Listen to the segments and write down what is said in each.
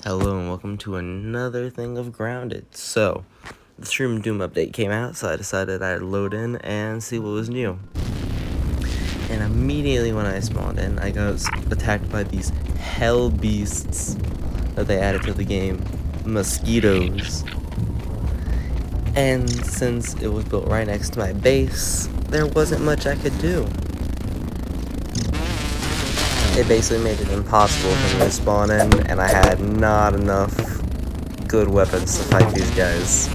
Hello and welcome to another thing of Grounded. So, the Shroom Doom update came out, so I decided I'd load in and see what was new. And immediately when I spawned in, I got attacked by these hell beasts that they added to the game. Mosquitoes. And since it was built right next to my base, there wasn't much I could do. It basically made it impossible for me to spawn in, and I had not enough good weapons to fight these guys.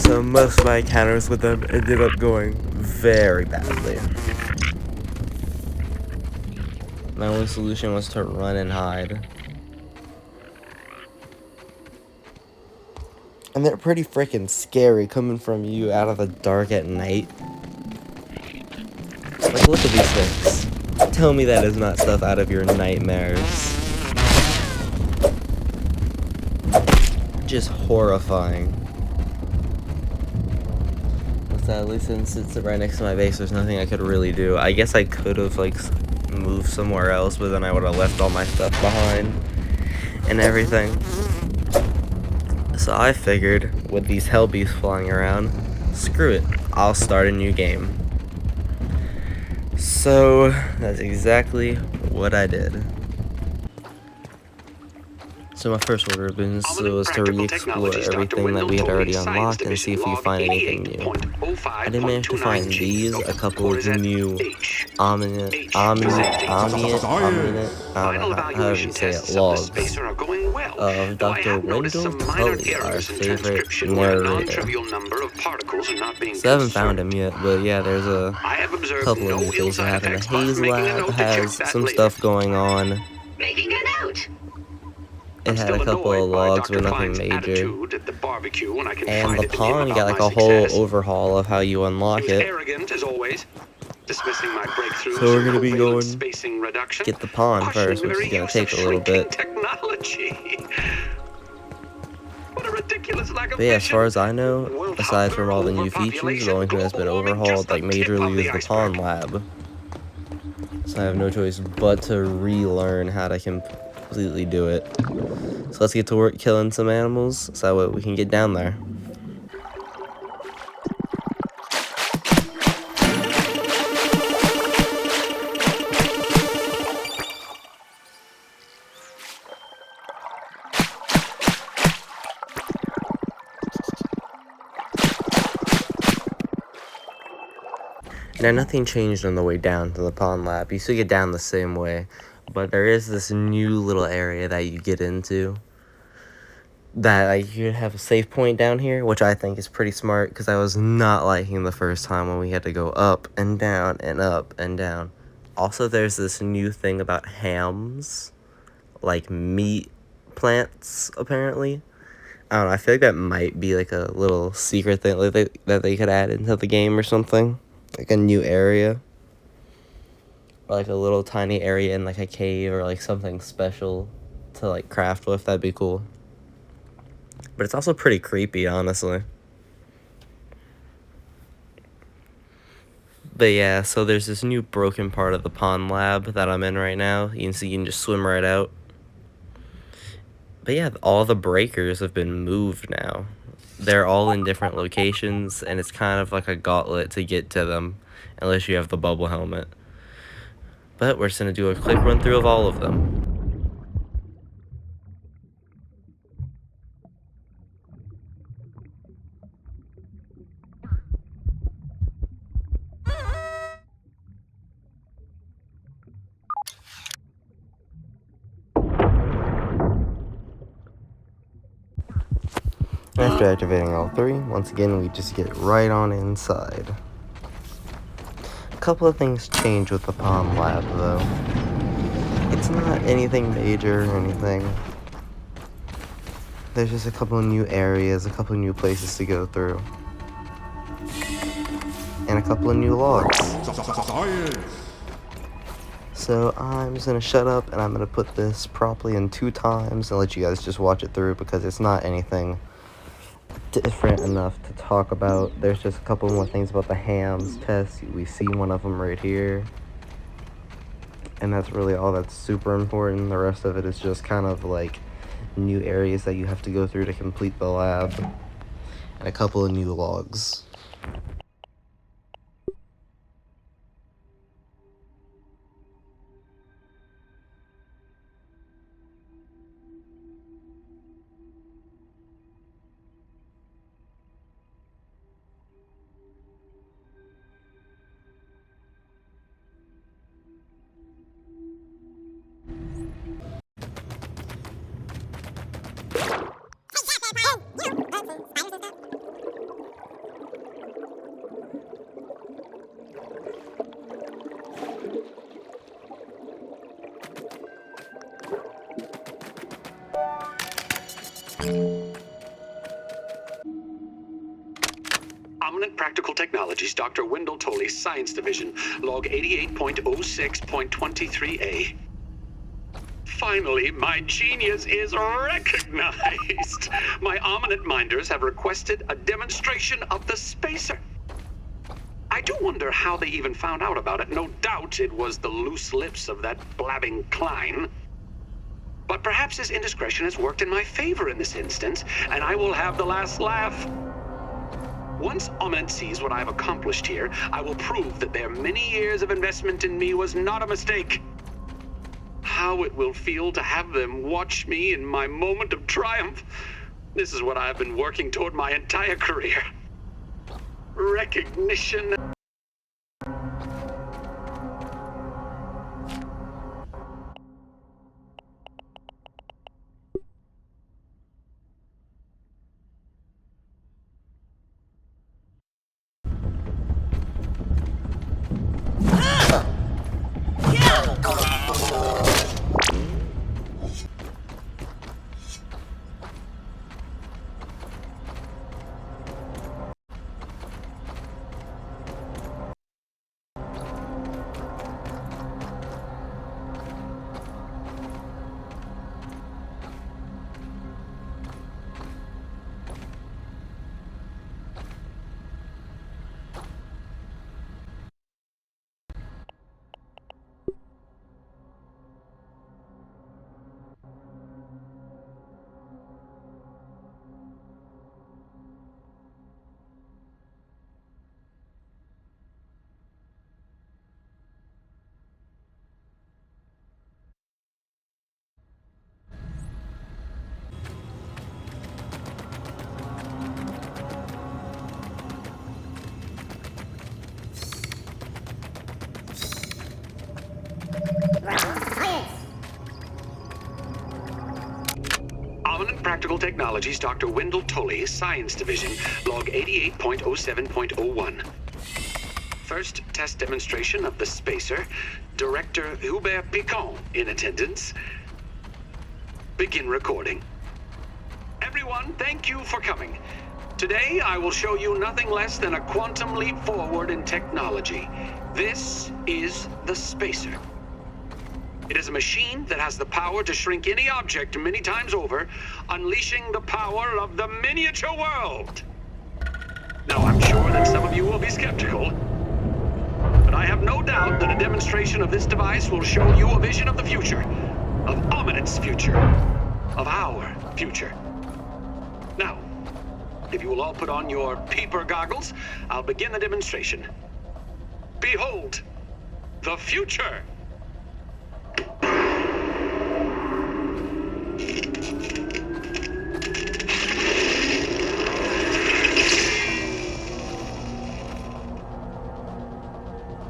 So most of my encounters with them ended up going very badly. My only solution was to run and hide. And they're pretty freaking scary coming from you out of the dark at night. Like, look at these things. Tell me that is not stuff out of your nightmares. Just horrifying. Sadly, since it's right next to my base, there's nothing I could really do. I guess I could have, like, moved somewhere else, but then I would have left all my stuff behind and everything. So I figured, with these hell beasts flying around, screw it, I'll start a new game. So that's exactly what I did. So my first order of business was to re-explore everything that we had already unlocked and see if we could find anything new. I did manage to find these, a couple of new however you say it, logs of Dr. Wendell Tully, our favorite narrator. So I haven't found him yet, but yeah, there's a couple of new things that happen. The Haze Lab has some stuff going on. It had a couple of logs, but nothing major. And the pond got like a whole overhaul of how you unlock it. So we're gonna be going get the pond first, which is gonna take a little bit. But yeah, as far as I know, aside from all the new features, the only thing that's been overhauled like majorly is the pond lab. So I have no choice but to relearn how to completely do it. So let's get to work killing some animals so that we can get down there. Now, nothing changed on the way down to the pond lab. You still get down the same way, but there is this new little area that you get into that, like, you have a save point down here, which I think is pretty smart, because I was not liking the first time when we had to go up and down and up and down. Also, there's this new thing about hams, like meat plants, apparently. I don't know, I feel like that might be, like, a little secret thing that they could add into the game or something. Like a new area, or like a little tiny area in like a cave, or like something special to like craft with. That'd be cool. But it's also pretty creepy, honestly. But yeah, so there's this new broken part of the pond lab that I'm in right now. You can see you can just swim right out. But yeah, all the breakers have been moved now. They're all in different locations, and it's kind of like a gauntlet to get to them, unless you have the bubble helmet. But we're just going to do a quick run through of all of them. After activating all three, once again, we just get right on inside. A couple of things change with the pond lab, though. It's not anything major or anything. There's just a couple of new areas, a couple of new places to go through. And a couple of new logs. So I'm just gonna shut up, and I'm gonna put this properly in 2 times and let you guys just watch it through, because it's not anything different enough to talk about. There's just a couple more things about the hams test. We see one of them right here. And that's really all that's super important. The rest of it is just kind of like new areas that you have to go through to complete the lab, and a couple of new logs. Prominent Practical Technologies, Dr. Wendell Tolley, Science Division, log 88.06.23A. Finally, my genius is recognized. My ominous minders have requested a demonstration of the spacer. I do wonder how they even found out about it. No doubt it was the loose lips of that blabbing Klein. But perhaps his indiscretion has worked in my favor in this instance, and I will have the last laugh. Once Omen sees what I have accomplished here, I will prove that their many years of investment in me was not a mistake. How it will feel to have them watch me in my moment of triumph. This is what I have been working toward my entire career. Recognition. Prominent Practical Technologies, Dr. Wendell Tolley, Science Division, log 88.07.01. First test demonstration of the spacer. Director Hubert Picon in attendance. Begin recording. Everyone, thank you for coming. Today, I will show you nothing less than a quantum leap forward in technology. This is the spacer. It is a machine that has the power to shrink any object many times over, unleashing the power of the miniature world. Now, I'm sure that some of you will be skeptical, but I have no doubt that a demonstration of this device will show you a vision of the future, of Ominet's future, of our future. Now, if you will all put on your peeper goggles, I'll begin the demonstration. Behold, the future!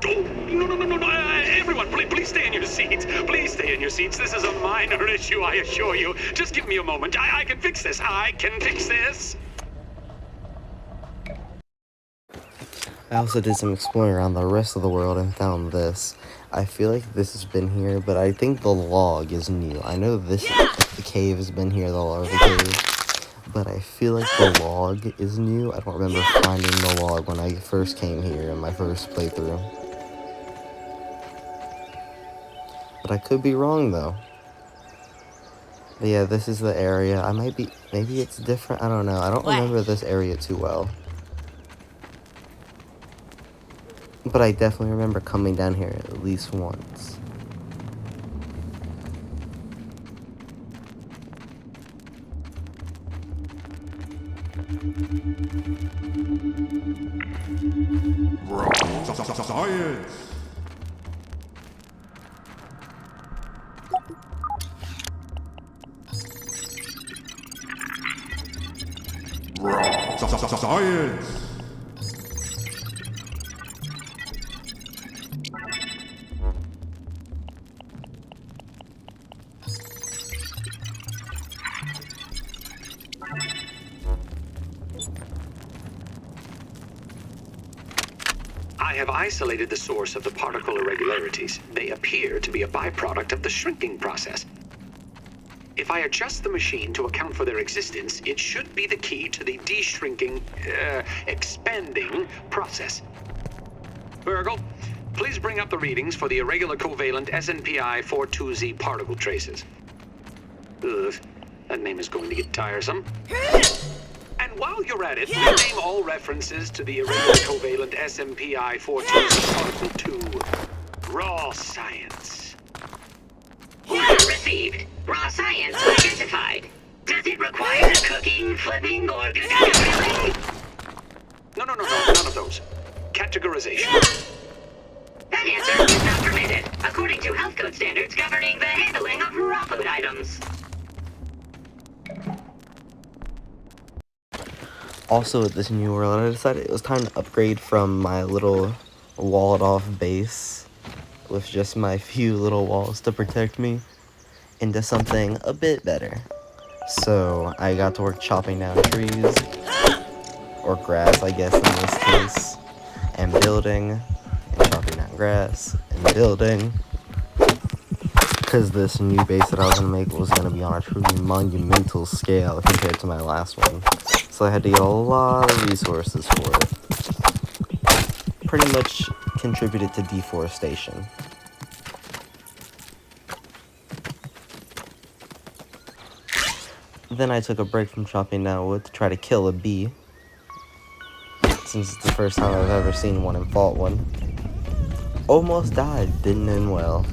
No. Everyone, please stay in your seats. Please stay in your seats. This is a minor issue, I assure you. Just give me a moment. I can fix this. I can fix this. I also did some exploring around the rest of the world and found this. I feel like this has been here, but I think the log is new. I know the cave has been here, the larva cave, but I feel like the log is new. I don't remember finding the log when I first came here in my first playthrough. But I could be wrong, though. But yeah, this is the area. Maybe it's different. I don't know. I don't remember this area too well. But I definitely remember coming down here at least once. Science! Science! I have isolated the source of the particle irregularities. They appear to be a byproduct of the shrinking process. If I adjust the machine to account for their existence, it should be the key to the de-shrinking, expanding process. Virgil, please bring up the readings for the irregular covalent SNPI 42Z particle traces. Ugh, that name is going to get tiresome. And while you're at it, rename all references to the irregular covalent SMPI 42Z particle 2. Raw science. Order received. Raw science identified. Does it require cooking, flipping, or grilling? No, none of those. Categorization. That answer is not permitted, according to health code standards governing the handling of raw food items. Also, at this new world, I decided it was time to upgrade from my little walled-off base with just my few little walls to protect me into something a bit better. So, I got to work chopping down trees, or grass, I guess, in this case, and building, and chopping down grass, and building, because this new base that I was going to make was going to be on a truly monumental scale compared to my last one. So I had to get a lot of resources for it. Pretty much contributed to deforestation. Then I took a break from chopping down wood to try to kill a bee, since it's the first time I've ever seen one and fought one. Almost died, didn't end well.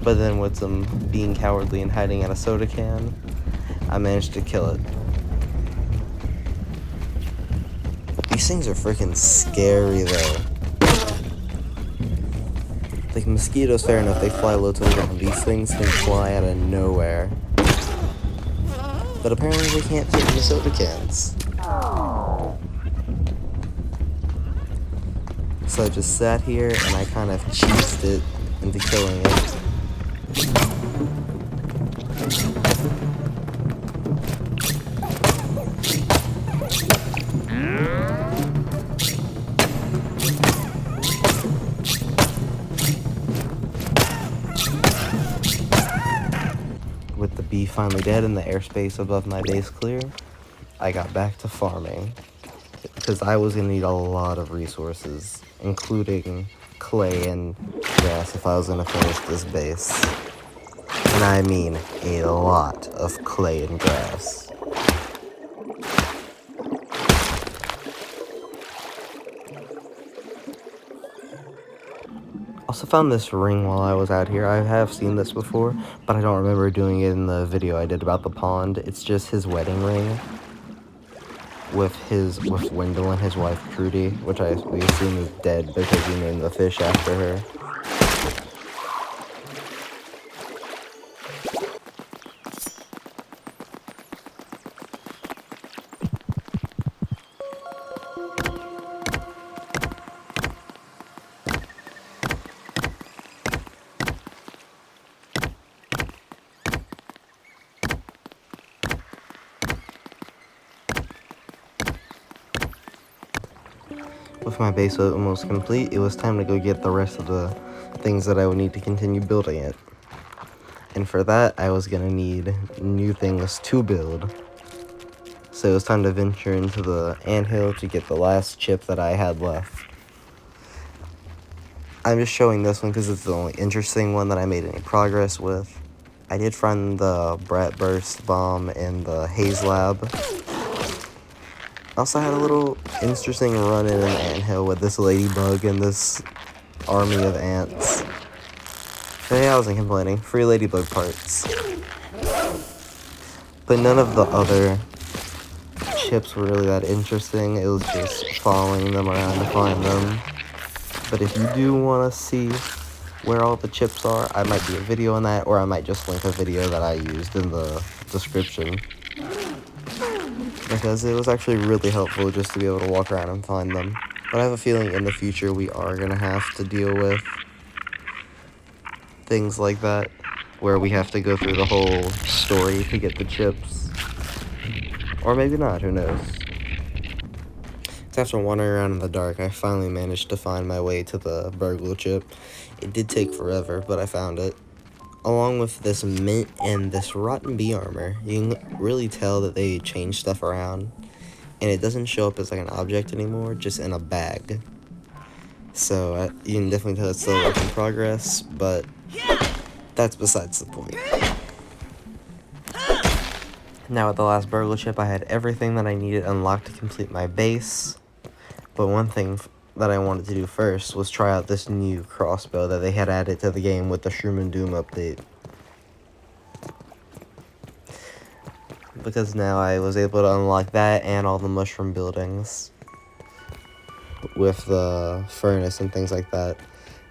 But then with some being cowardly and hiding in a soda can, I managed to kill it. These things are freaking scary though. Like mosquitoes, fair enough, they fly low to the ground. These things can fly out of nowhere. But apparently they can't fit in the soda cans. So I just sat here and I kind of cheesed it into killing it. With the bee finally dead and the airspace above my base clear, I got back to farming. Because I was going to need a lot of resources, including clay and grass if I was going to finish this base. And I mean a lot of clay and grass. Also found this ring while I was out here. I have seen this before, but I don't remember doing it in the video I did about the pond. It's just his wedding ring with Wendell and his wife Trudy, which we assume is dead because he named the fish after her. With my base almost complete, it was time to go get the rest of the things that I would need to continue building it. And for that, I was going to need new things to build. So it was time to venture into the anthill to get the last chip that I had left. I'm just showing this one because it's the only interesting one that I made any progress with. I did find the Brat Burst bomb in the Haze lab. I also had a little interesting run in an anthill with this ladybug and this army of ants. Hey, I wasn't complaining. Free ladybug parts. But none of the other chips were really that interesting. It was just following them around to find them. But if you do want to see where all the chips are, I might do a video on that, or I might just link a video that I used in the description. Because it was actually really helpful just to be able to walk around and find them. But I have a feeling in the future we are going to have to deal with things like that, where we have to go through the whole story to get the chips. Or maybe not, who knows. So after wandering around in the dark, I finally managed to find my way to the burglar chip. It did take forever, but I found it. Along with this mint and this rotten bee armor, you can really tell that they changed stuff around. And it doesn't show up as like an object anymore, just in a bag. So you can definitely tell it's still a work in progress, but that's besides the point. Now at the last burglar chip, I had everything that I needed unlocked to complete my base. But one thing that I wanted to do first was try out this new crossbow that they had added to the game with the Shroom and Doom update. Because now I was able to unlock that and all the mushroom buildings with the furnace and things like that.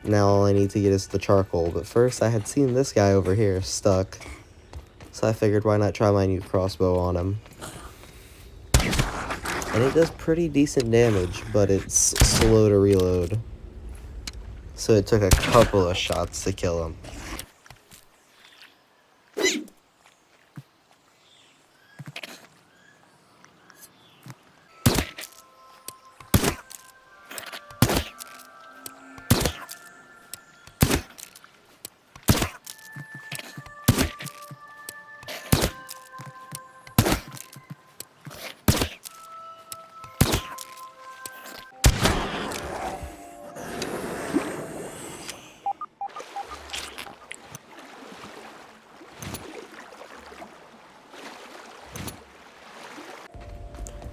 Now all I need to get is the charcoal, but first I had seen this guy over here stuck, so I figured why not try my new crossbow on him. And it does pretty decent damage, but it's slow to reload, so it took a couple of shots to kill him.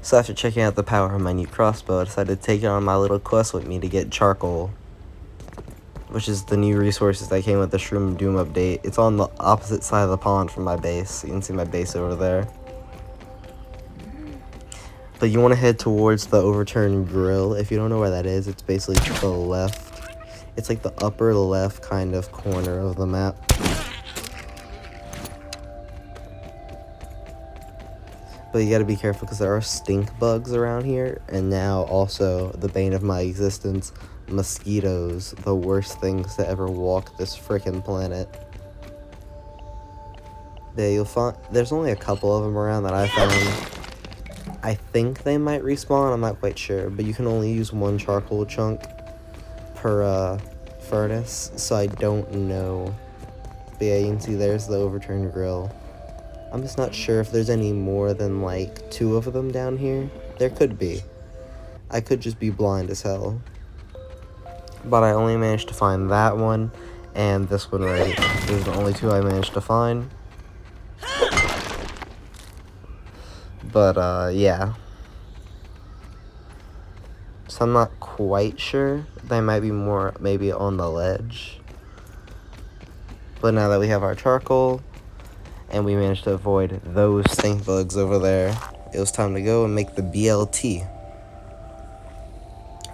So after checking out the power of my new crossbow, I decided to take it on my little quest with me to get charcoal, which is the new resources that came with the Shroom Doom update. It's on the opposite side of the pond from my base. You can see my base over there. But you want to head towards the overturned grill. If you don't know where that is, it's basically to the left. It's like the upper left kind of corner of the map. But you gotta be careful because there are stink bugs around here, and now also the bane of my existence, mosquitoes, the worst things to ever walk this frickin' planet. Yeah, you'll find there's only a couple of them around that I found. I think they might respawn, I'm not quite sure, but you can only use one charcoal chunk per furnace, so I don't know. But yeah, you can see there's the overturned grill. I'm just not sure if there's any more than like 2 of them down here. There could be. I could just be blind as hell. But I only managed to find that one and this one right. Those are the only 2 I managed to find. But yeah. So I'm not quite sure. They might be more maybe on the ledge. But now that we have our charcoal, and we managed to avoid those stink bugs over there, it was time to go and make the BLT.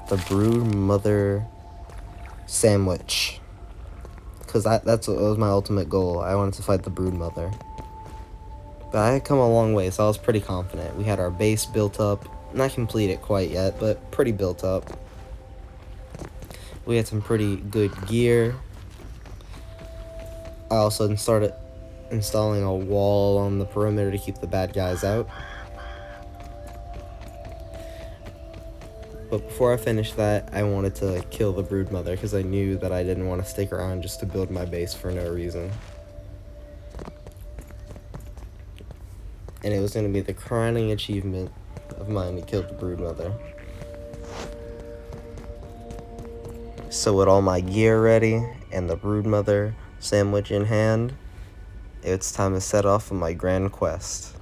The Brood Mother Sandwich. Because that's what was my ultimate goal. I wanted to fight the Brood Mother. But I had come a long way, so I was pretty confident. We had our base built up. Not completed quite yet, but pretty built up. We had some pretty good gear. I also started installing a wall on the perimeter to keep the bad guys out. But before I finished that, I wanted to kill the Brood Mother because I knew that I didn't want to stick around just to build my base for no reason. And it was going to be the crowning achievement of mine to kill the Brood Mother. So with all my gear ready and the Brood Mother sandwich in hand, it's time to set off on my grand quest.